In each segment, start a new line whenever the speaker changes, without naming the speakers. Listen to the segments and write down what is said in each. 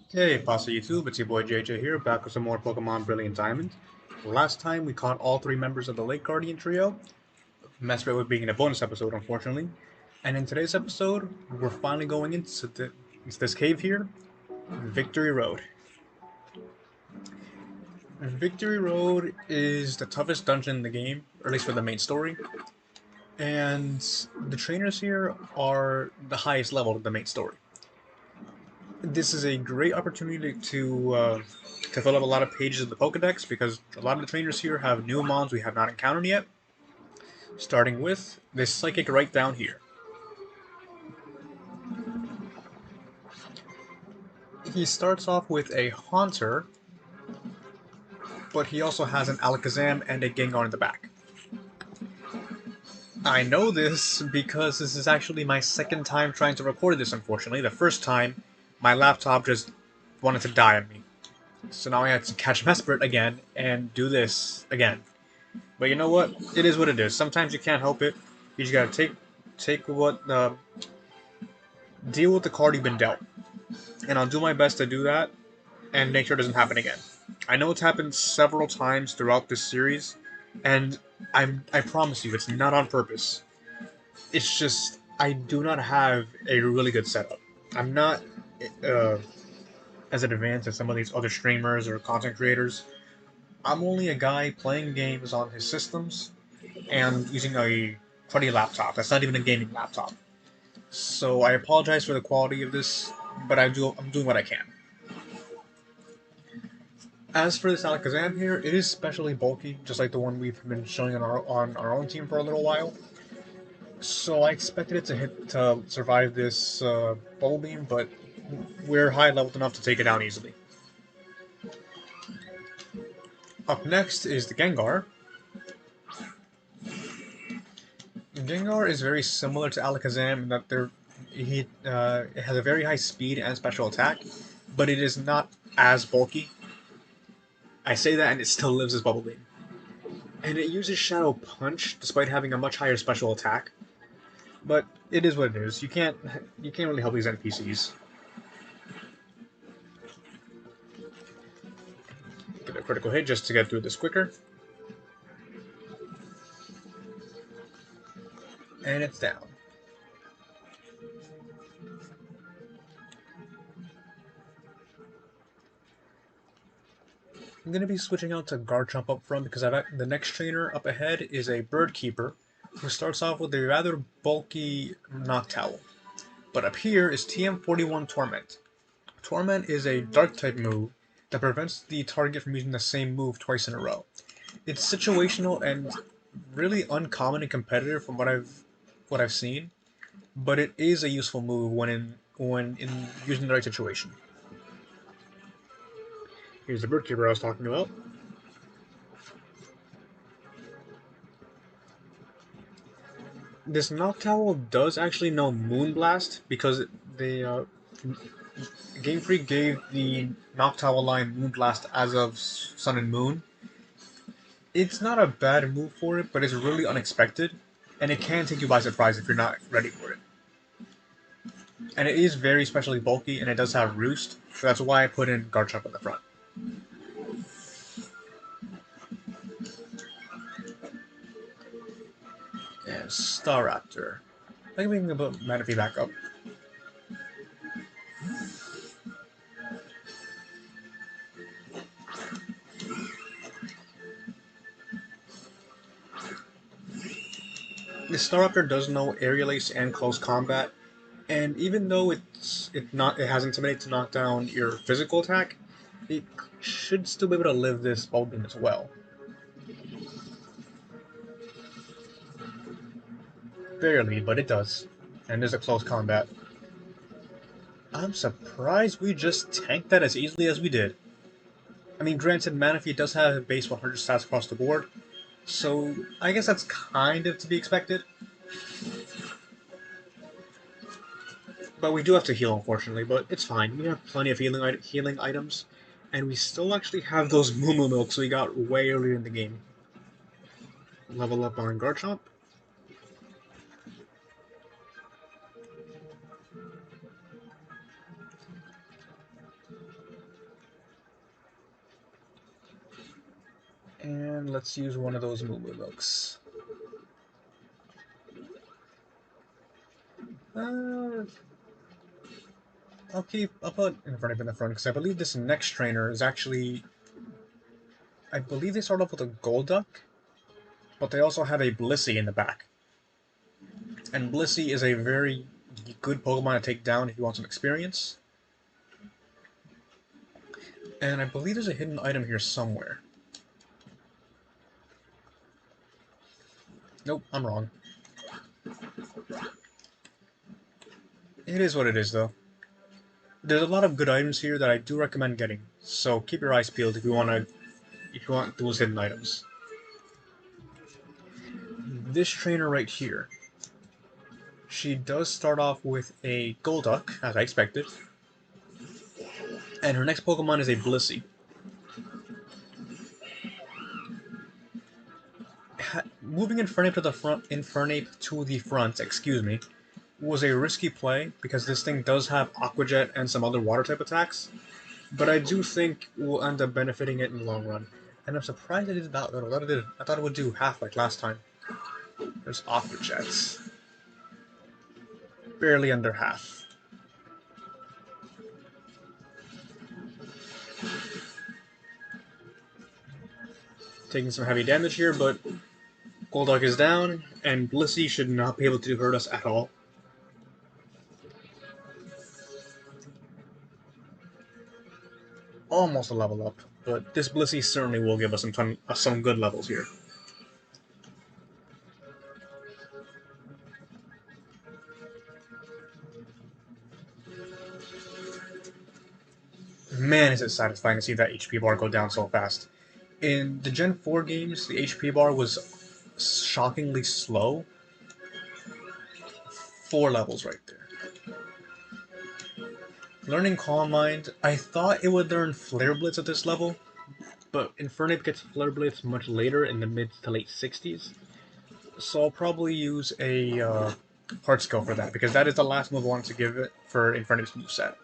Hey, Pasta YouTube, it's your boy JJ here, back with some more Pokemon Brilliant Diamond. Last time we caught all three members of the Lake Guardian trio, messed with being in a bonus episode, unfortunately. And in today's episode, we're finally going into this cave here, Victory Road. Victory Road is the toughest dungeon in the game, or at least for the main story. And the trainers here are the highest level of the main story. This is a great opportunity to fill up a lot of pages of the Pokedex because a lot of the trainers here have new mons we have not encountered yet. Starting with this Psychic right down here. He starts off with a Haunter, but he also has an Alakazam and a Gengar in the back. I know this because this is actually my second time trying to record this, unfortunately. The first time, my laptop just wanted to die on me. So now I had to catch Mesprit again and do this again. But you know what? It is what it is. Sometimes you can't help it. You just gotta deal with the card you've been dealt. And I'll do my best to do that and make sure it doesn't happen again. I know it's happened several times throughout this series, and I promise you, it's not on purpose. It's just I do not have a really good setup. I'm not uh, as advanced as some of these other streamers or content creators. I'm only a guy playing games on his systems and using a cruddy laptop. That's not even a gaming laptop. So I apologize for the quality of this, but I'm doing what I can. As for this Alakazam here, it is especially bulky, just like the one we've been showing on our own team for a little while. So I expected it to survive this Bubble Beam, but we're high leveled enough to take it down easily. Up next is the Gengar. Gengar is very similar to Alakazam in that it has a very high speed and special attack, but it is not as bulky. I say that and it still lives as Bubble Beam. And it uses Shadow Punch despite having a much higher special attack. But it is what it is. You can't really help these NPCs. Get a critical hit just to get through this quicker. And it's down. I'm going to be switching out to Garchomp up front because the next trainer up ahead is a Bird Keeper who starts off with a rather bulky Noctowl. But up here is TM41 Torment. Torment is a Dark-type move that prevents the target from using the same move twice in a row. It's situational and really uncommon and competitive from what I've seen, but it is a useful move when in using the right situation. Here's the Bird Keeper I was talking about. This Noctowl does actually know Moonblast because Game Freak gave the Noctowl line Moonblast as of Sun and Moon. It's not a bad move for it, but it's really unexpected, and it can take you by surprise if you're not ready for it. And it is very specially bulky, and it does have Roost, so that's why I put in Garchomp in the front. And Staraptor. I think we can put Manaphy back up. The Staraptor does know Aerial Ace and Close Combat, and even though it has Intimidate to knock down your physical attack, it should still be able to live this Bulb Beam as well. Barely, but it does. And there's a Close Combat. I'm surprised we just tanked that as easily as we did. I mean, granted, Manaphy does have base 100 stats across the board, so I guess that's kind of to be expected. But we do have to heal, unfortunately, but it's fine. We have plenty of healing items, and we still actually have those Moo Milks we got way earlier in the game. Level up on Garchomp. And let's use one of those Moo Milks. I'll put Infernape in the front, because I believe this next trainer is actually... I believe they start off with a Golduck, but they also have a Blissey in the back. And Blissey is a very good Pokemon to take down if you want some experience. And I believe there's a hidden item here somewhere. Nope, I'm wrong. It is what it is, though. There's a lot of good items here that I do recommend getting, so keep your eyes peeled if you want those hidden items. This trainer right here, she does start off with a Golduck, as I expected, and her next Pokemon is a Blissey. Moving Infernape to the front, excuse me, was a risky play because this thing does have Aqua Jet and some other water type attacks, but I do think we'll end up benefiting it in the long run. And I'm surprised it did that little. I thought it would do half like last time. There's Aqua Jets. Barely under half. Taking some heavy damage here, but Golduck is down, and Blissey should not be able to hurt us at all. Almost a level up, but this Blissey certainly will give us some good levels here. Man, is it satisfying to see that HP bar go down so fast. In the Gen 4 games, the HP bar was shockingly slow. 4 levels right there. Learning Calm Mind, I thought it would learn Flare Blitz at this level, but Infernape gets Flare Blitz much later in the mid to late 60s. So I'll probably use a Heart Skill for that, because that is the last move I wanted to give it for Infernape's moveset.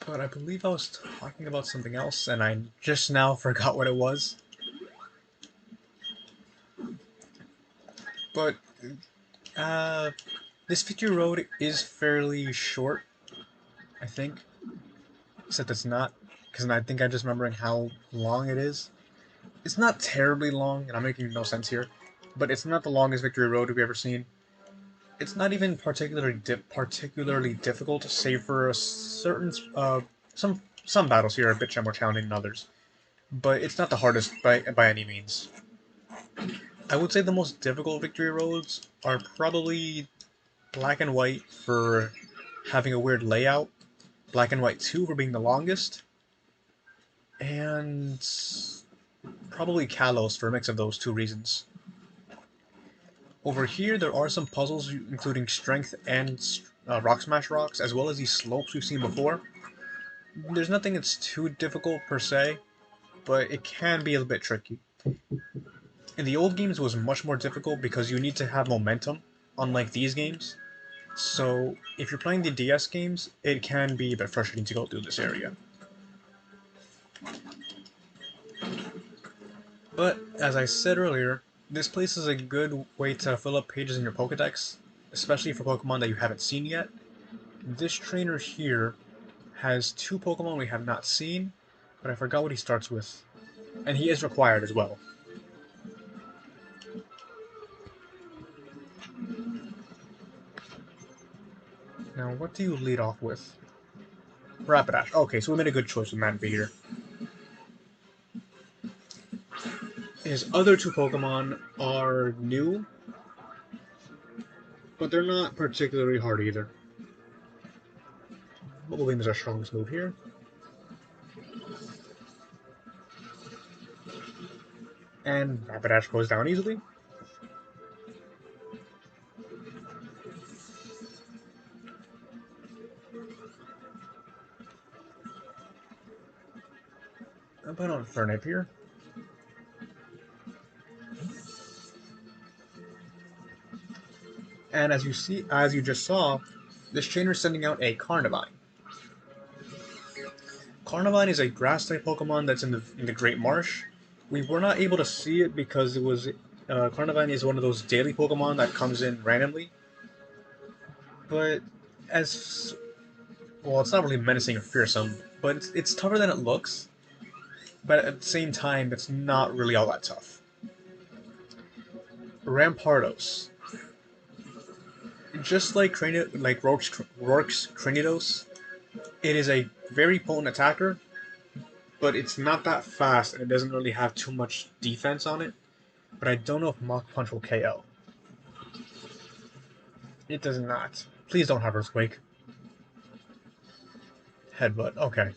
But I believe I was talking about something else, and I just now forgot what it was. But, this Victory Road is fairly short, I think. Except it's not, because I think I'm just remembering how long it is. It's not terribly long, and I'm making no sense here, but it's not the longest Victory Road we've ever seen. It's not even particularly difficult, save for a certain some battles here are a bit more challenging than others. But it's not the hardest by any means. I would say the most difficult Victory Roads are probably Black and White for having a weird layout, Black and White 2 for being the longest, and probably Kalos for a mix of those two reasons. Over here, there are some puzzles, including Strength and Rock Smash Rocks, as well as these slopes we've seen before. There's nothing that's too difficult per se, but it can be a little bit tricky. In the old games, it was much more difficult because you need to have momentum, unlike these games. So, if you're playing the DS games, it can be a bit frustrating to go through this area. But, as I said earlier, this place is a good way to fill up pages in your Pokedex, especially for Pokemon that you haven't seen yet. This trainer here has 2 Pokemon we have not seen, but I forgot what he starts with. And he is required as well. Now, what do you lead off with? Rapidash. Okay, so we made a good choice with Manphy here. His other 2 Pokemon are new, but they're not particularly hard either. Bubble Beam is our strongest move here. And Rapidash goes down easily. I'll put on Infernape here. And as you just saw, this trainer is sending out a Carnivine. Carnivine is a grass-type Pokemon that's in the Great Marsh. We were not able to see it because it was Carnivine is one of those daily Pokemon that comes in randomly. But as well, it's not really menacing or fearsome, but it's tougher than it looks. But at the same time, it's not really all that tough. Rampardos. Just like Rourke's Cranidos, it is a very potent attacker, but it's not that fast and it doesn't really have too much defense on it. But I don't know if Mach Punch will KO. It does not. Please don't have Earthquake. Headbutt, okay.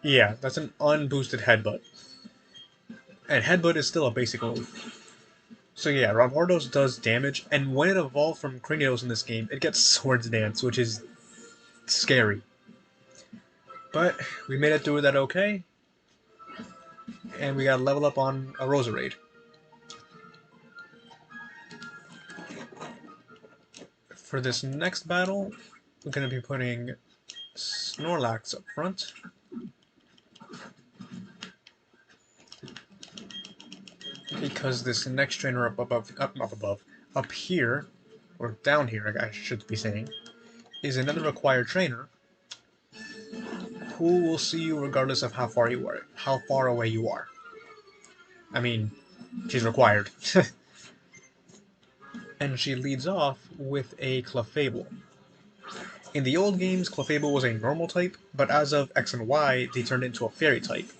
Yeah, that's an unboosted Headbutt. And Headbutt is still a basic move. So yeah, Rampardos does damage, and when it evolved from Cranidos in this game, it gets Swords Dance, which is scary. But we made it through that okay, and we got to level up on a Roserade. For this next battle, we're going to be putting Snorlax up front. Because this next trainer up here, or down here, I should be saying, is another required trainer who will see you regardless of how far away you are. I mean, she's required. And she leads off with a Clefable. In the old games, Clefable was a normal type, but as of X and Y, they turned into a fairy type.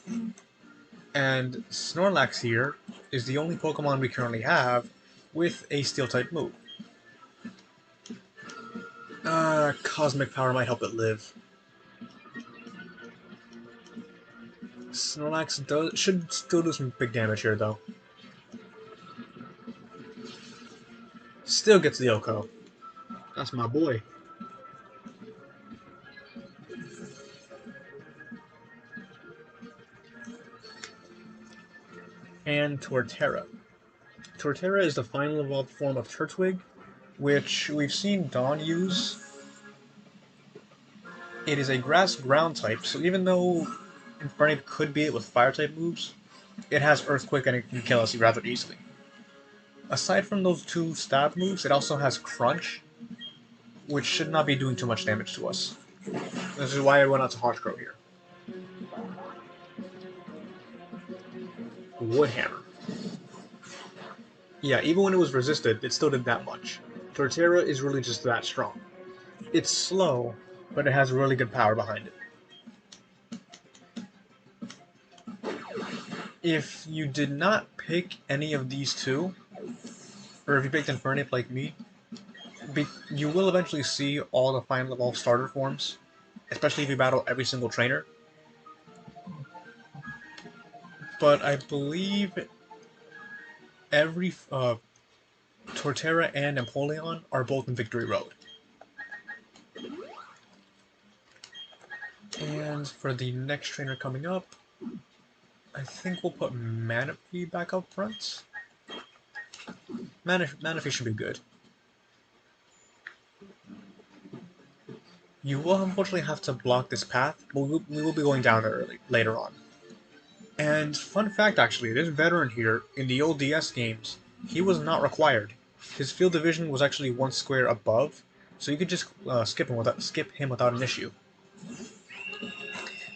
And Snorlax here is the only Pokemon we currently have with a steel type move. Cosmic Power might help it live. Snorlax should still do some big damage here, though. Still gets the Oko. That's my boy. And Torterra. Torterra is the final evolved form of Turtwig, which we've seen Dawn use. It is a grass ground type, so even though Infernape could beat it with fire type moves, it has Earthquake and it can kill us rather easily. Aside from those two stab moves, it also has Crunch, which should not be doing too much damage to us. This is why I went out to Harshcrow here. Woodhammer. Yeah, even when it was resisted, it still did that much. Torterra is really just that strong. It's slow, but it has really good power behind it. If you did not pick any of these two, or if you picked Infernape like me, you will eventually see all the final evolved starter forms, especially if you battle every single trainer. But I believe every Torterra and Napoleon are both in Victory Road. And for the next trainer coming up, I think we'll put Manaphy back up front. Manaphy should be good. You will unfortunately have to block this path, but we will be going down there later on. And fun fact actually, this veteran here, in the old DS games, he was not required. His field division was actually one square above, so you could just skip him without an issue.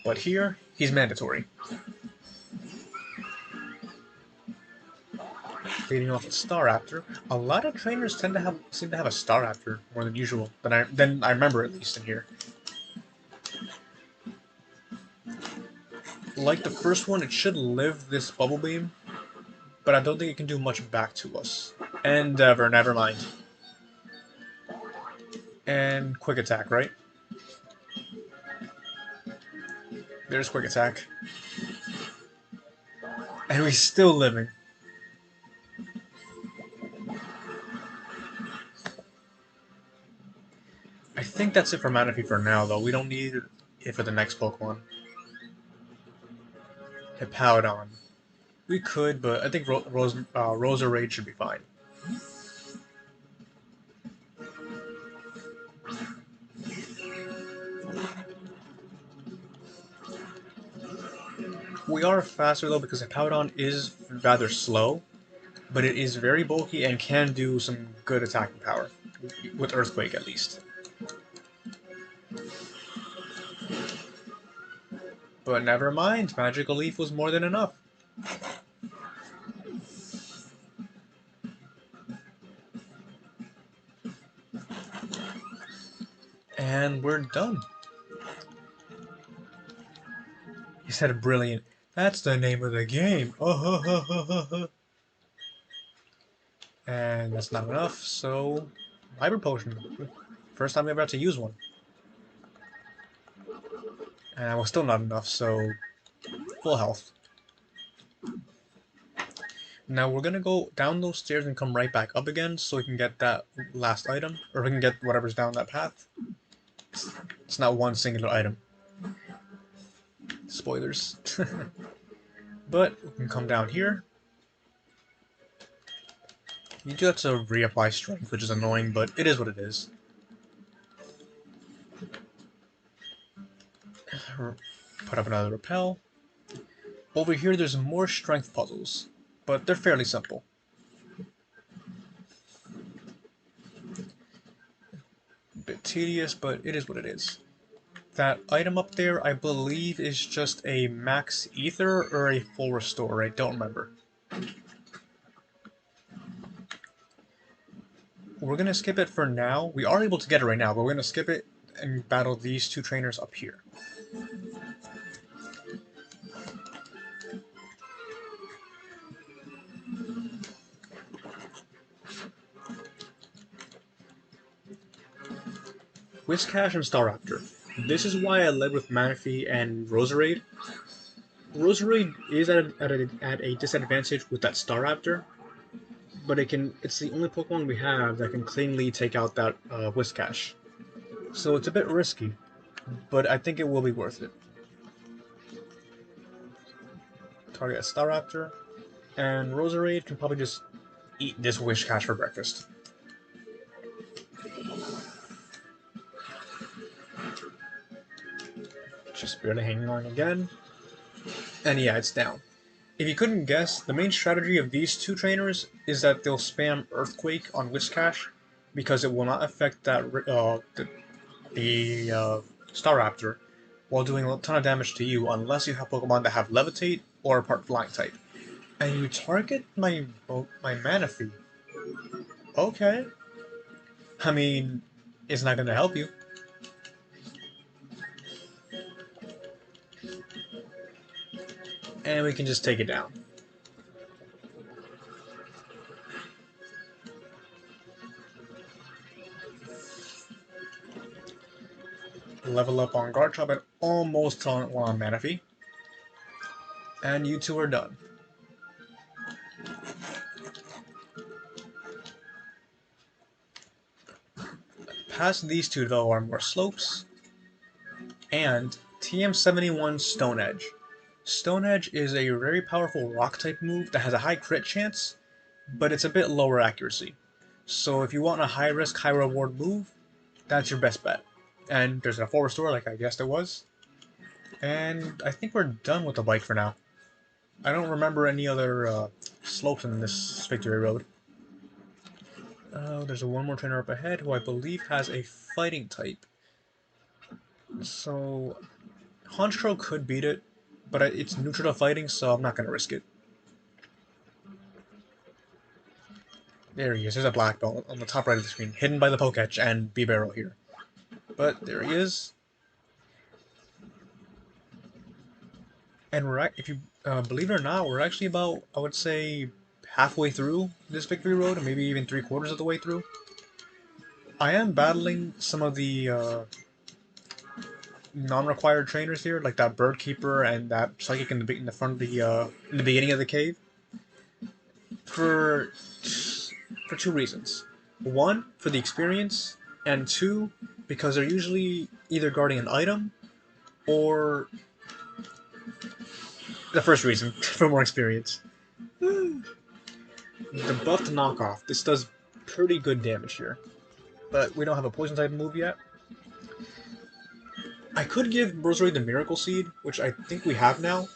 But here, he's mandatory. Leading off with Staraptor. A lot of trainers seem to have a Staraptor more than usual, than I remember at least in here. Like the first one, it should live this Bubble Beam, but I don't think it can do much back to us. Endeavor, never mind. And Quick Attack, right? There's Quick Attack. And we're still living. I think that's it for Manaphy for now, though. We don't need it for the next Pokemon. Hippowdon. We could, but I think Roserade should be fine. We are faster though because Hippowdon is rather slow, but it is very bulky and can do some good attacking power, with Earthquake at least. But never mind, Magical Leaf was more than enough. And we're done. He said brilliant. That's the name of the game. Oh, and that's not enough, so Hyper Potion. First time ever had to use one. And that was still not enough, so full health. Now we're gonna go down those stairs and come right back up again so we can get that last item, or we can get whatever's down that path. It's not one singular item. Spoilers. But we can come down here. You do have to reapply strength, which is annoying, but it is what it is. Put up another repel. Over here there's more strength puzzles, but they're fairly simple. A bit tedious, but it is what it is. That item up there, I believe, is just a max ether or a full restore. I don't remember. We're going to skip it for now. We are able to get it right now, but we're going to skip it and battle these two trainers up here. Whiscash and Staraptor. This is why I led with Manaphy and Roserade. Roserade is at a disadvantage with that Staraptor, but it's the only Pokemon we have that can cleanly take out that Whiscash. So it's a bit risky, but I think it will be worth it. Target a Staraptor, and Roserade can probably just eat this Whiscash for breakfast. Just barely hanging on again. And yeah, it's down. If you couldn't guess, the main strategy of these two trainers is that they'll spam Earthquake on Whiscash because it will not affect that the Staraptor while doing a ton of damage to you unless you have Pokemon that have Levitate or part Flying type. And you target my Manaphy. Okay. I mean, it's not going to help you. And we can just take it down. Level up on Garchomp and almost on Manaphy. And you two are done. Past these two though are more slopes and TM71 Stone Edge. Stone Edge is a very powerful rock type move that has a high crit chance, but it's a bit lower accuracy. So if you want a high risk, high reward move, that's your best bet. And there's a full restore like I guessed it was. And I think we're done with the bike for now. I don't remember any other slopes in this Victory Road. There's one more trainer up ahead who I believe has a fighting type. So Honchkrow could beat it, but it's neutral to fighting, so I'm not going to risk it. There he is. There's a black belt on the top right of the screen, hidden by the Poketch and B-Barrel here. But there he is. And if you believe it or not, we're actually about, I would say, halfway through this Victory Road, or maybe even 3/4 of the way through. I am battling some of the non-required trainers here, like that Bird Keeper and that Psychic in the front of the in the beginning of the cave, for 2 reasons. 1, for the experience, and 2, because they're usually either guarding an item or the first reason, for more experience. The buffed knockoff. This does pretty good damage here, but we don't have a poison type move yet. I could give Roserade the Miracle Seed, which I think we have now,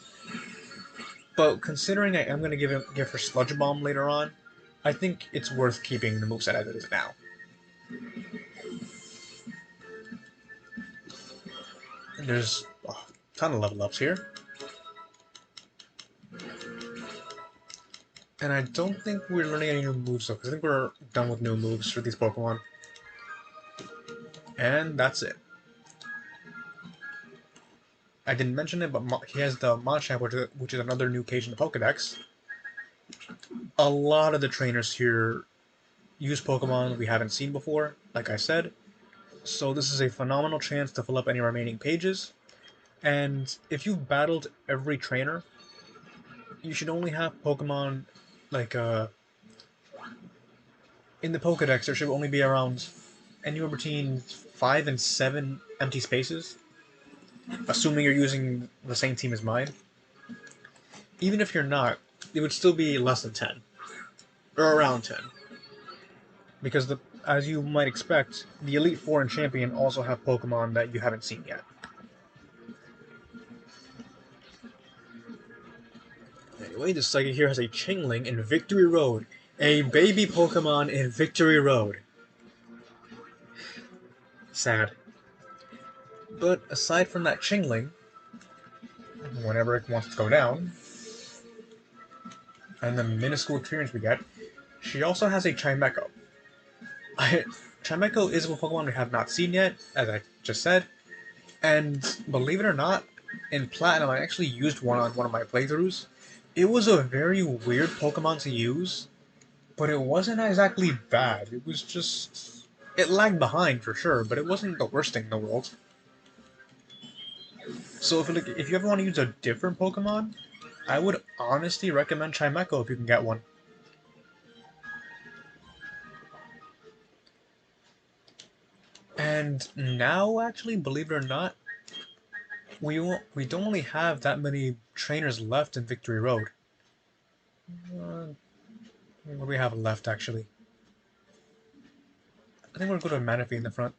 But considering I am going to give her Sludge Bomb later on, I think it's worth keeping the moveset as it is now. And there's a ton of level ups here. And I don't think we're learning any new moves though, because I think we're done with new moves for these Pokemon. And that's it. I didn't mention it, but he has the Machamp, which is another new page in the Pokedex. A lot of the trainers here use Pokemon we haven't seen before, like I said. So this is a phenomenal chance to fill up any remaining pages. And if you've battled every trainer, you should only have Pokemon, like, in the Pokedex there should only be around anywhere between 5 and 7 empty spaces, assuming you're using the same team as mine. Even if you're not, it would still be less than 10. Or around 10. Because, as you might expect, the Elite Four and Champion also have Pokemon that you haven't seen yet. Anyway, this Psychic here has a Chingling in Victory Road. A baby Pokemon in Victory Road. Sad. But aside from that Chingling, whenever it wants to go down, and the minuscule experience we get, she also has a Chimecho. Chimecho is a Pokemon we have not seen yet, as I just said, and believe it or not, in Platinum I actually used one on one of my playthroughs. It was a very weird Pokemon to use, but it wasn't exactly bad. It was just... it lagged behind for sure, but it wasn't the worst thing in the world. So if you ever want to use a different Pokemon, I would honestly recommend Chimecho if you can get one. And now, actually, believe it or not, we don't really have that many trainers left in Victory Road. What do we have left, actually? I think we're going to go to Manaphy in the front.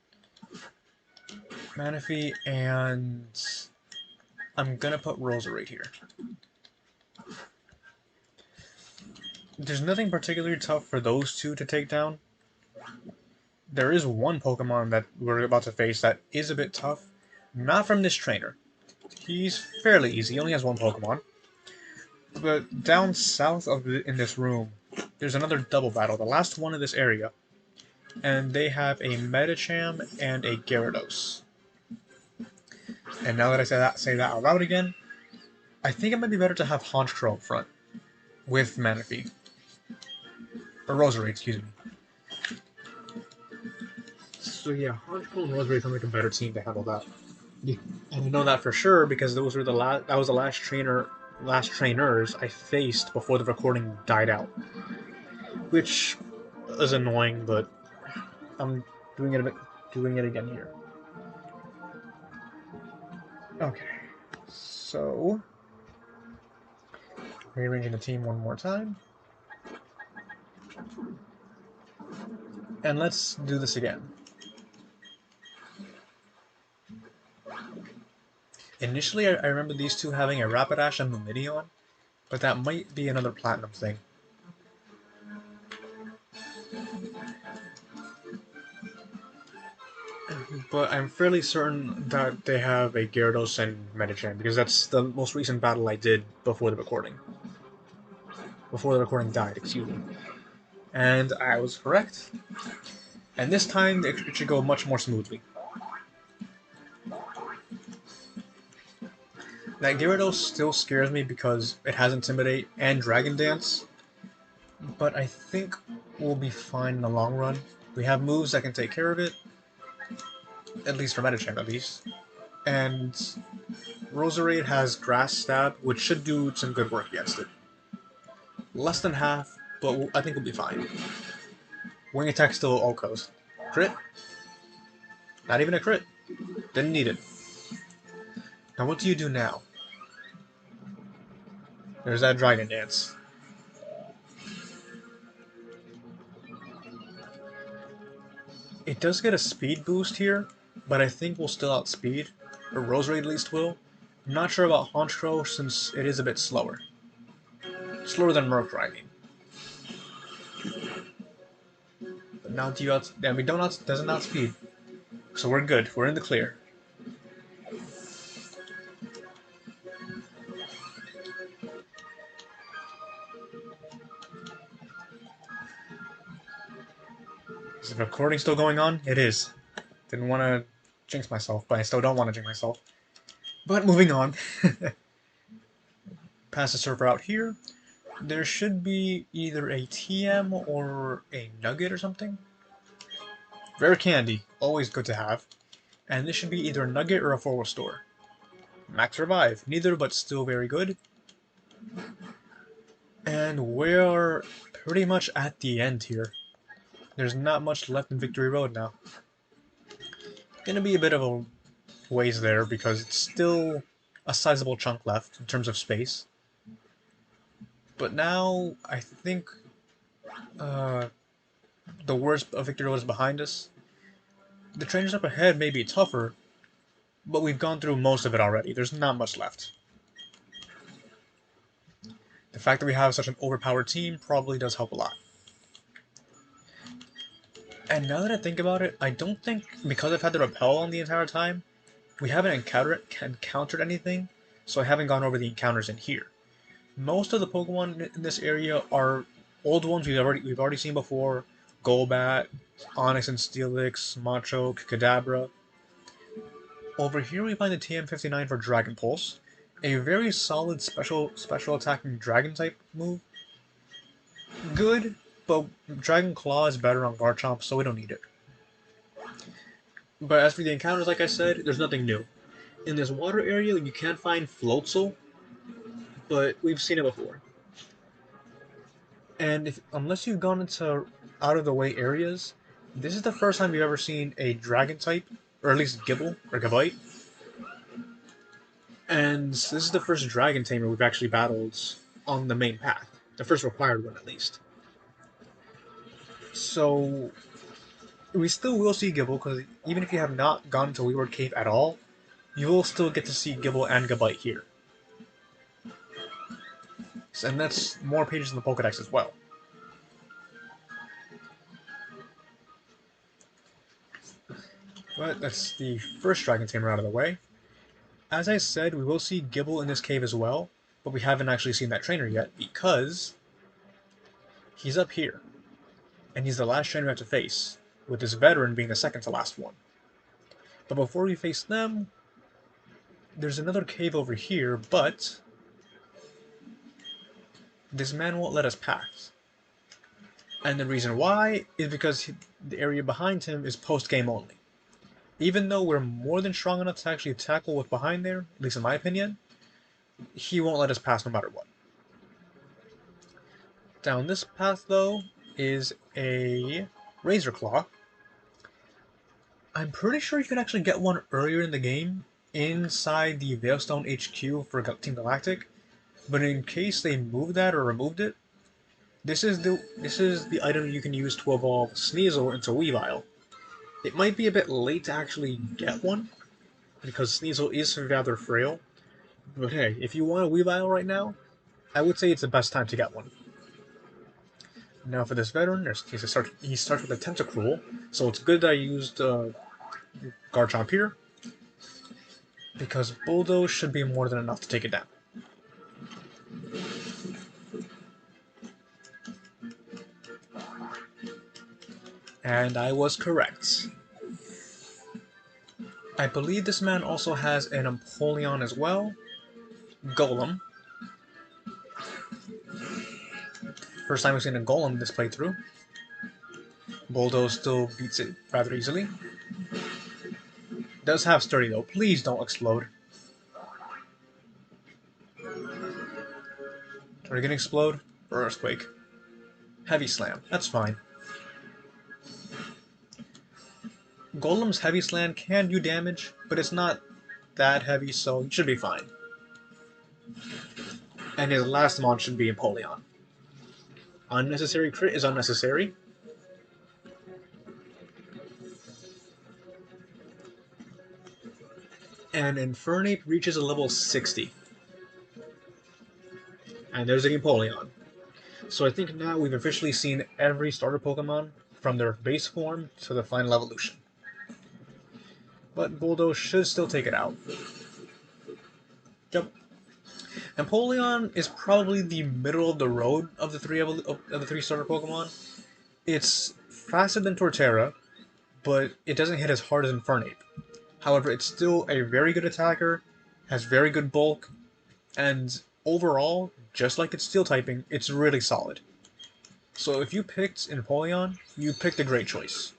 Manaphy, and I'm going to put Roserade here. There's nothing particularly tough for those two to take down. There is one Pokemon that we're about to face that is a bit tough. Not from this trainer. He's fairly easy, he only has one Pokemon. But down south in this room, there's another double battle, the last one in this area. And they have a Medicham and a Gyarados. And now that I say that out loud again, I think it might be better to have Honchkrow up front with Manaphy. Or Roserade, excuse me. So yeah, Honchkrow and Roserade sound like a better team to handle that. Yeah. And I know that for sure because those were that was the last trainers I faced before the recording died out. Which is annoying, but I'm doing it again here. Okay. So rearranging the team one more time. And let's do this again. Initially, I remember these two having a Rapidash and Lumineon, but that might be another Platinum thing. But I'm fairly certain that they have a Gyarados and Medicham, because that's the most recent battle I did before the recording. Before the recording died, excuse me. And I was correct. And this time, it should go much more smoothly. That Gyarados still scares me because it has Intimidate and Dragon Dance, but I think we'll be fine in the long run. We have moves that can take care of it, at least for Medicham at least. And Roserade has Grass Stab, which should do some good work against it. Less than half, but I think we'll be fine. Wing Attack still Ulcos. Crit? Not even a crit. Didn't need it. Now what do you do now? There's that Dragon Dance. It does get a speed boost here, but I think we'll still outspeed. Or Roserade at least will. I'm not sure about Honchkrow since it is a bit slower. Slower than Murkrow, I mean. But now we doesn't outspeed. So we're good. We're in the clear. Is the recording still going on? It is. Didn't want to jinx myself, but I still don't want to jinx myself. But moving on. Pass the server out here. There should be either a TM or a Nugget or something. Rare candy, always good to have. And this should be either a Nugget or a full restore. Max Revive, neither but still very good. And we're pretty much at the end here. There's not much left in Victory Road now. Gonna be a bit of a ways there because it's still a sizable chunk left in terms of space. But now I think the worst of Victory Road is behind us. The trainers up ahead may be tougher, but we've gone through most of it already. There's not much left. The fact that we have such an overpowered team probably does help a lot. And now that I think about it, I don't think, because I've had the repel on the entire time, we haven't encountered anything, so I haven't gone over the encounters in here. Most of the Pokemon in this area are old ones we've already seen before. Golbat, Onix and Steelix, Machoke, Kadabra. Over here we find the TM59 for Dragon Pulse, a very solid special attacking Dragon type move. Good, but Dragon Claw is better on Garchomp, so we don't need it. But as for the encounters, like I said, there's nothing new. In this water area, you can find Floatzel, but we've seen it before. And unless you've gone into out-of-the-way areas, this is the first time you've ever seen a Dragon type, or at least Gibble, or Gabite. And this is the first Dragon Tamer we've actually battled on the main path. The first required one, at least. So, we still will see Gibble, because even if you have not gone to Leeward Cave at all, you will still get to see Gibble and Gabite here. And that's more pages in the Pokedex as well. But that's the first Dragon Tamer out of the way. As I said, we will see Gibble in this cave as well, but we haven't actually seen that trainer yet because he's up here. And he's the last trainer we have to face, with this veteran being the second to last one. But before we face them, there's another cave over here, but this man won't let us pass. And the reason why is because the area behind him is post-game only. Even though we're more than strong enough to actually tackle what's behind there, at least in my opinion, he won't let us pass no matter what. Down this path, though, is a Razor Claw. I'm pretty sure you can actually get one earlier in the game, inside the Veilstone HQ for Team Galactic, but in case they moved that or removed it, this is the item you can use to evolve Sneasel into Weavile. It might be a bit late to actually get one, because Sneasel is rather frail, but hey, if you want a Weavile right now, I would say it's the best time to get one. Now for this veteran, he starts with a Tentacruel, so it's good that I used Garchomp here, because Bulldoze should be more than enough to take it down. And I was correct. I believe this man also has an Napoleon as well. Golem. First time we've seen a Golem this playthrough. Bulldoze still beats it rather easily. Does have Sturdy though. Please don't explode. Are we gonna explode? Or Earthquake? Heavy Slam. That's fine. Golem's Heavy Slam can do damage, but it's not that heavy, so it should be fine. And his last mon should be Napoleon. Unnecessary crit is unnecessary. And Infernape reaches a level 60. And there's a Napoleon. So I think now we've officially seen every starter Pokemon from their base form to the final evolution. But Bulldoze should still take it out. Yep. Napoleon is probably the middle of the road of the three starter Pokemon. It's faster than Torterra, but it doesn't hit as hard as Infernape. However, it's still a very good attacker, has very good bulk, and overall, just like its steel typing, it's really solid. So if you picked Napoleon, you picked a great choice.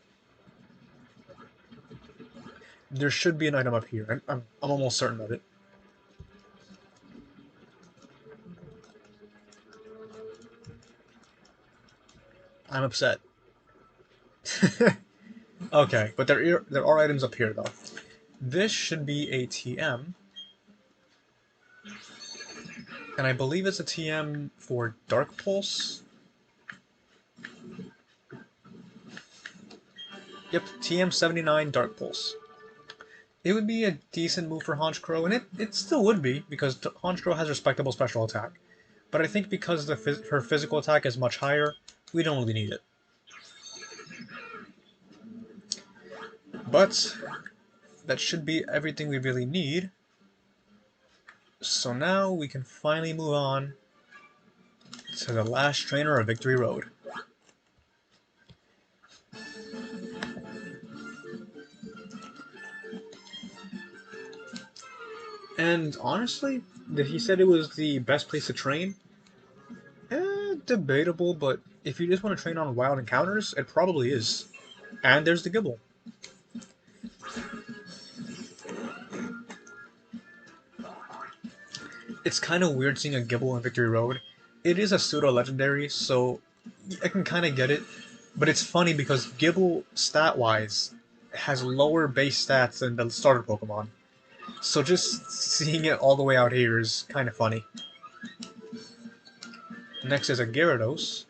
There should be an item up here. I'm almost certain of it. I'm upset. Okay, but there are items up here though. This should be a TM, and I believe it's a TM for Dark Pulse. Yep, TM79 Dark Pulse. It would be a decent move for Honchkrow, and it still would be, because Honchkrow has respectable special attack. But I think because her physical attack is much higher, we don't really need it. But that should be everything we really need. So now we can finally move on to the last trainer of Victory Road. And honestly, that he said it was the best place to train? Debatable, but if you just want to train on wild encounters, it probably is. And there's the Gibble. It's kind of weird seeing a Gibble in Victory Road. It is a pseudo-legendary, so I can kind of get it. But it's funny because Gibble, stat-wise, has lower base stats than the starter Pokemon. So just seeing it all the way out here is kind of funny. Next is a Gyarados.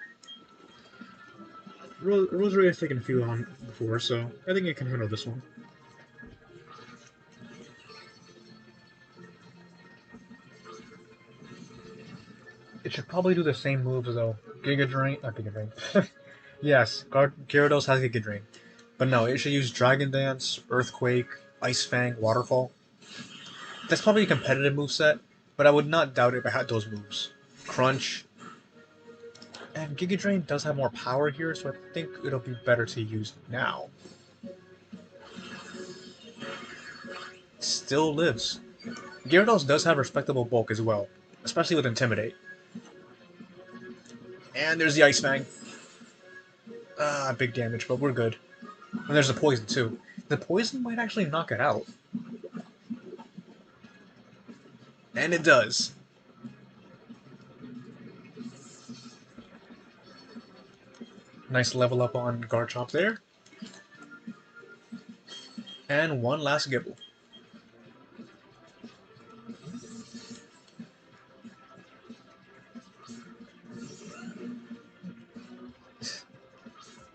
Rosary has taken a few on before, so I think it can handle this one. It should probably do the same moves though. Giga Drain, not Giga Drain. Yes, Gyarados has Giga Drain. But no, it should use Dragon Dance, Earthquake, Ice Fang, Waterfall. That's probably a competitive moveset, but I would not doubt it if I had those moves. Crunch. And Giga Drain does have more power here, so I think it'll be better to use now. Still lives. Gyarados does have respectable bulk as well, especially with Intimidate. And there's the Ice Fang. Big damage, but we're good. And there's the Poison too. The Poison might actually knock it out. And it does. Nice level up on Garchomp there. And one last Gibble.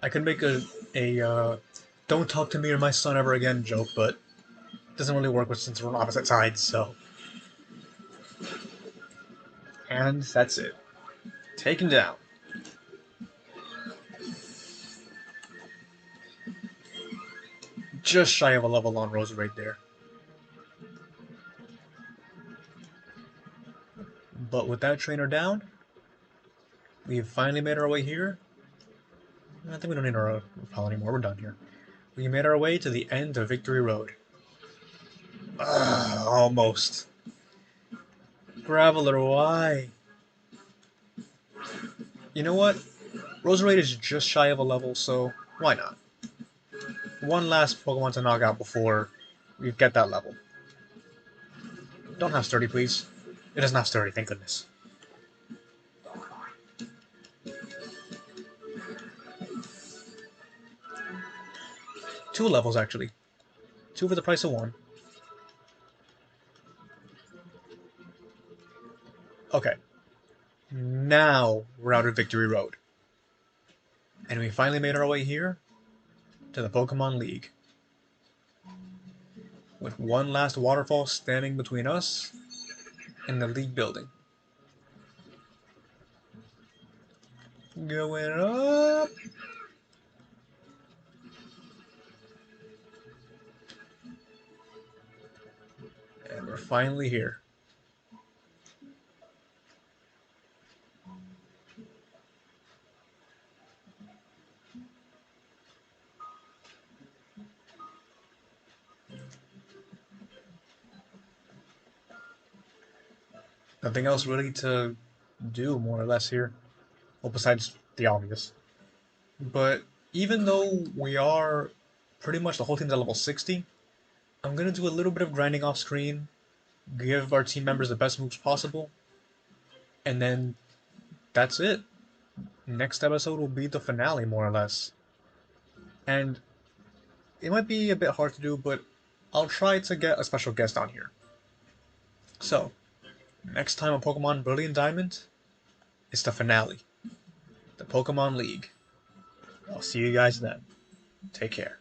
I could make a don't talk to me or my son ever again joke, but it doesn't really work since we're on opposite sides, so. And that's it. Taken down. Just shy of a level on Rose right there. But with that trainer down, we've finally made our way here. I think we don't need our repel anymore, we're done here. We made our way to the end of Victory Road. Almost. Graveler, why? You know what? Roserade is just shy of a level, so why not? One last Pokemon to knock out before we get that level. Don't have Sturdy, please. It doesn't have Sturdy, thank goodness. Two levels, actually. Two for the price of one. Okay. Now we're out of Victory Road. And we finally made our way here to the Pokemon League. With one last waterfall standing between us and the league building. Going up. And we're finally here. Nothing else really to do, more or less, here. Well, besides the obvious. But even though we are pretty much the whole team's at level 60, I'm going to do a little bit of grinding off screen, give our team members the best moves possible, and then that's it. Next episode will be the finale, more or less. And it might be a bit hard to do, but I'll try to get a special guest on here. So, next time on Pokemon Brilliant Diamond, it's the finale. The Pokemon League. I'll see you guys then. Take care.